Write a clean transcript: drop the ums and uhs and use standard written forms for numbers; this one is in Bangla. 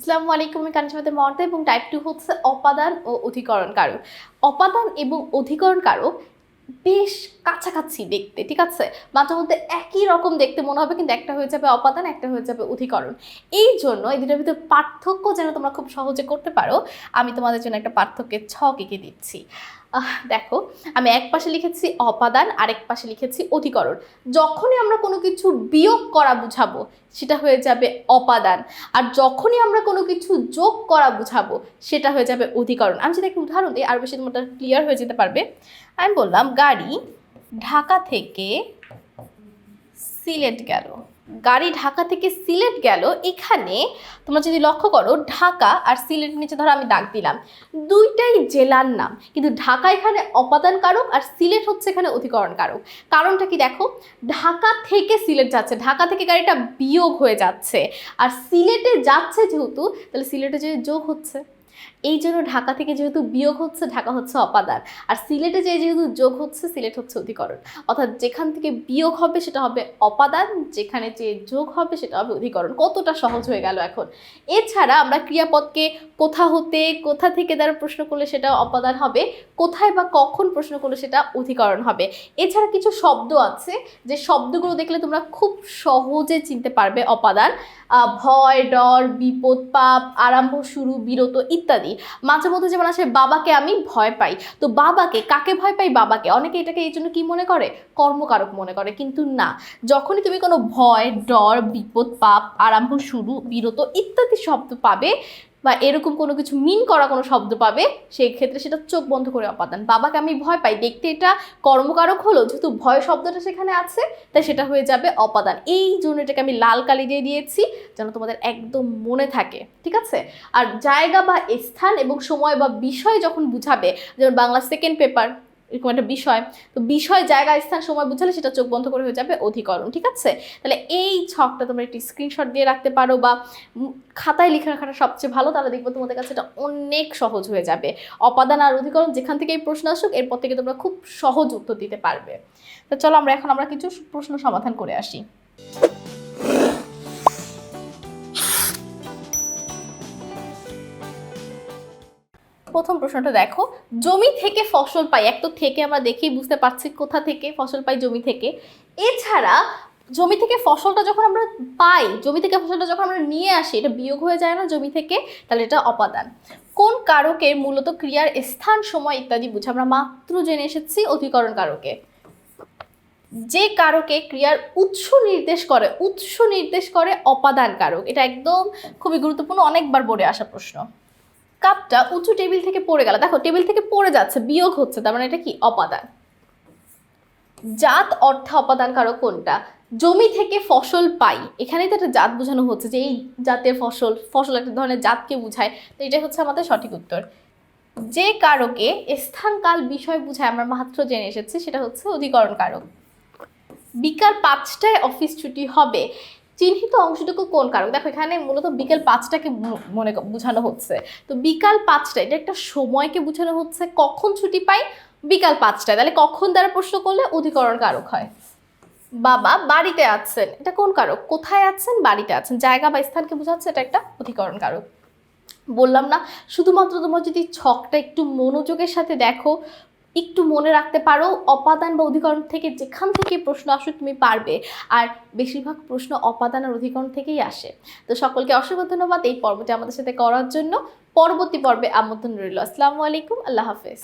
আসসালামু আলাইকুম, আমি কানিশমাদের মর্দা এবং টাইপ 2 হচ্ছে অপাদান ও অধিকরণ কারক। অপাদান এবং অধিকরণ কারক বেশ কাছাকাছি দেখতে, ঠিক আছে? মাঝে মধ্যে একই রকম দেখতে মনে হবে, কিন্তু একটা হয়ে যাবে অপাদান, একটা হয়ে যাবে অধিকরণ। এই জন্য এই দুটোর ভিতরে পার্থক্য যেন তোমরা খুব সহজে করতে পারো, আমি তোমাদের জন্য একটা পার্থক্যের ছক এঁকে দিচ্ছি। দেখো, আমি এক পাশে লিখেছি অপাদান, আরেক পাশে লিখেছি অধিকরণ। যখনই আমরা কোনো কিছু বিয়োগ করা বুঝাবো সেটা হয়ে যাবে অপাদান, আর যখনই আমরা কোনো কিছু যোগ করা বুঝাবো সেটা হয়ে যাবে অধিকরণ। আমি যদি একটা উদাহরণ দিই আরও বেশি তোমার ক্লিয়ার হয়ে যেতে পারবে। আমি বললাম গাড়ি ঢাকা থেকে সিলেট গেল। গাড়ি ঢাকা থেকে সিলেট গেল, এখানে তোমরা যদি লক্ষ্য করো ঢাকা আর সিলেটের নিচে ধরো আমি দাগ দিলাম, দুইটাই জেলার নাম, কিন্তু ঢাকা এখানে অপাদান কারক আর সিলেট হচ্ছে এখানে অধিকরণ কারক। কারণটা কি দেখো, ঢাকা থেকে সিলেট যাচ্ছে, ঢাকা থেকে গাড়িটা বিয়োগ হয়ে যাচ্ছে, আর সিলেটে যাচ্ছে যেহেতু, তাহলে সিলেটে যে যোগ হচ্ছে, এই জন্য ঢাকা থেকে যেহেতু বিয়োগ হচ্ছে ঢাকা হচ্ছে অপাদান, আর সিলেটে যেহেতু যোগ হচ্ছে সিলেট হচ্ছে অধিকরণ। অর্থাৎ যেখান থেকে বিয়োগ হবে সেটা হবে অপাদান, যেখানে যে যোগ হবে সেটা হবে অধিকরণ। কতটা সহজ হয়ে গেল এখন। এছাড়া আমরা ক্রিয়াপদকে কোথা হতে কোথা থেকে দ্বারা প্রশ্ন করলে সেটা অপাদান হবে, কোথায় বা কখন প্রশ্ন করলে সেটা অধিকরণ হবে। এছাড়া কিছু শব্দ আছে যে শব্দগুলো দেখলে তোমরা খুব সহজে চিনতে পারবে অপাদান। ভয়, ডর, বিপদ, পাপ, আরম্ভ, শুরু, বিরত ইত্যাদি। মাঝে মধ্যে যেমন আসে বাবাকে আমি ভয় পাই, তো বাবাকে, কাকে ভয় পাই? বাবাকে। অনেকে এটাকে এই জন্য কি মনে করে? কর্মকারক মনে করে, কিন্তু না। যখনই তুমি কোনো ভয়, ডর, বিপদ, পাপ, আরম্ভ, শুরু, বিরত ইত্যাদি শব্দ পাবে বা এরকম কোনো কিছু মিন করা কোনো শব্দ পাবে, সেই ক্ষেত্রে সেটা চোখ বন্ধ করে অপাদান। বাবাকে আমি ভয় পাই, দেখতে এটা কর্মকারক হলো, যেহেতু ভয় শব্দটা সেখানে আছে তাই সেটা হয়ে যাবে অপাদান। এই জন্য এটাকে আমি লাল কালি দিয়ে দিয়েছি যেন তোমাদের একদম মনে থাকে, ঠিক আছে? আর জায়গা বা স্থান এবং সময় বা বিষয় যখন বুঝাবে, যেমন বাংলা সেকেন্ড পেপার এরকম একটা বিষয়, তো বিষয়, জায়গা, স্থান, সময় বুঝালে সেটা চোখ বন্ধ করে হয়ে যাবে অধিকরণ, ঠিক আছে? তাহলে এই ছকটা তোমরা একটি স্ক্রিনশট দিয়ে রাখতে পারো বা খাতায় লিখে রাখাটা সবচেয়ে ভালো, তাহলে দেখবো তোমাদের কাছে এটা অনেক সহজ হয়ে যাবে। অপাদান আর অধিকরণ যেখান থেকে এই প্রশ্ন আসুক এরপর থেকে তোমরা খুব সহজ উত্তর দিতে পারবে। তো চলো আমরা কিছু প্রশ্ন সমাধান করে আসি। প্রথম প্রশ্নটা দেখো, জমি থেকে ফসল পাই। এক তো থেকে আমরা দেখেই বুঝতে পারছি কোথা থেকে ফসল পাই, জমি থেকে। এছাড়া জমি থেকে ফসলটা যখন আমরা পাই, জমি থেকে ফসলটা যখন আমরা নিয়ে আসি, এটা বিয়োগ হয়ে যায় না জমি থেকে, তাহলে এটা অপাদান। কোন কারকের মূলত ক্রিয়ার স্থান, সময় ইত্যাদি বুঝে? আমরা মাত্র জেনে এসেছি অধিকরণ কারকে। যে কারকে ক্রিয়ার উৎস নির্দেশ করে অপাদান কারক। এটা একদম খুবই গুরুত্বপূর্ণ, অনেকবার বোর্ডে আসা প্রশ্ন। কাপটা উঁচু টেবিল থেকে পড়ে গেল, দেখো টেবিল থেকে পড়ে যাচ্ছে, বিয়োগ হচ্ছে, তার মানে এটা কি? অপাদান। জাত অর্থে অপাদান কারক কোনটা? জমি থেকে ফসল পাই, এখানেই তো একটা জাত বোঝানো হচ্ছে যে এই জাতের ফসল একটা ধরনের জাতকে বোঝায়, তো এটাই হচ্ছে আমাদের সঠিক উত্তর। যে কারকে স্থান, কাল, বিষয় বুঝায় আমরা মাত্র জেনে এসেছি, সেটা হচ্ছে অধিকরণ কারক। বিকাল 5টায় অফিস ছুটি হবে, চিহ্নিত অংশটুকু কোন কারক? দেখো এখানে মূলত বিকাল 5টাকে বোঝানো হচ্ছে, তো বিকাল 5টা এটা একটা সময়কে বোঝানো হচ্ছে। কখন ছুটি পাই? বিকাল 5টায়, তাহলে কখন দ্বারা প্রশ্ন করলে অধিকরণ কারক হয়। বাবা বাড়িতে আছেন, এটা কোন কারক? কোথায় আছেন? বাড়িতে আছেন। জায়গা বা স্থানকে বোঝাচ্ছে, এটা একটা অধিকরণ কারক। বললাম না, শুধুমাত্র তোমরা যদি ছকটা একটু মনোযোগের সাথে দেখো, একটু মনে রাখতে পারো, অপাদান বা অধিকরণ থেকে যেখান থেকে প্রশ্ন আসে তুমি পারবে। আর বেশিরভাগ প্রশ্ন অপাদান আর অধিকরণ থেকেই আসে। তো সকলকে অসংখ্য ধন্যবাদ এই পর্বটি আমাদের সাথে করার জন্য। পরবর্তী পর্বে আমন্ত্রণ রইল। আসসালামু আলাইকুম, আল্লাহ হাফেজ।